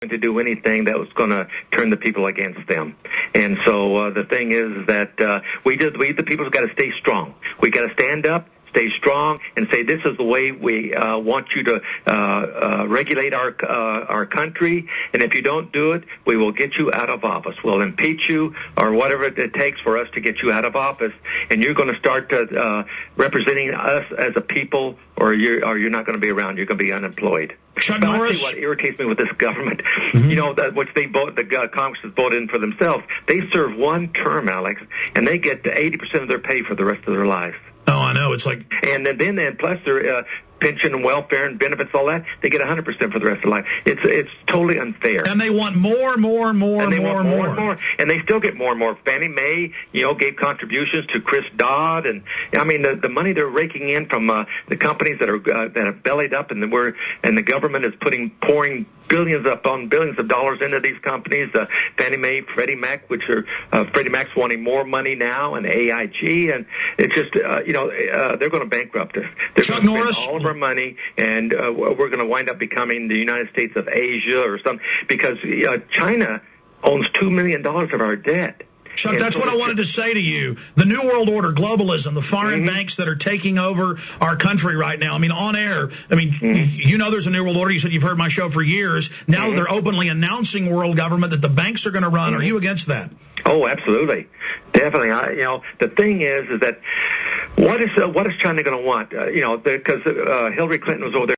to do anything that was going to turn the people against them. And so the thing is that we the people have got to stay strong. We got to stand up, stay strong, and say this is the way we want you to regulate our country. And if you don't do it, we will get you out of office. We'll impeach you or whatever it takes for us to get you out of office. And you're going to start representing us as a people, or you're not going to be around. You're going to be unemployed. Chuck Norris. What irritates me with this government, you know, which the Congress has voted in for themselves, they serve one term, Alex, and they get 80% of their pay for the rest of their life. Oh, I know. It's like, and then plus their pension and welfare and benefits, all that, they get 100% for the rest of their life. It's totally unfair. And they want more. And they still get more and more. Fannie Mae, gave contributions to Chris Dodd, and I mean the money they're raking in from the companies that have bellied up, and the government is pouring billions upon billions of dollars into these companies. Fannie Mae, Freddie Mac, which are Freddie Mac's wanting more money now, and AIG, and it's just they're going to bankrupt us. They're going to spend all of our money, and we're going to wind up becoming the United States of Asia or something, because China owns $2 million of our debt. Chuck, that's what I wanted to say to you. The New World Order, globalism, the foreign banks that are taking over our country right now. I mean, on air, there's a New World Order. You said you've heard my show for years. Now they're openly announcing world government that the banks are going to run. Are you against that? Oh, absolutely. Definitely. The thing is that what is China going to want? Because Hillary Clinton was over there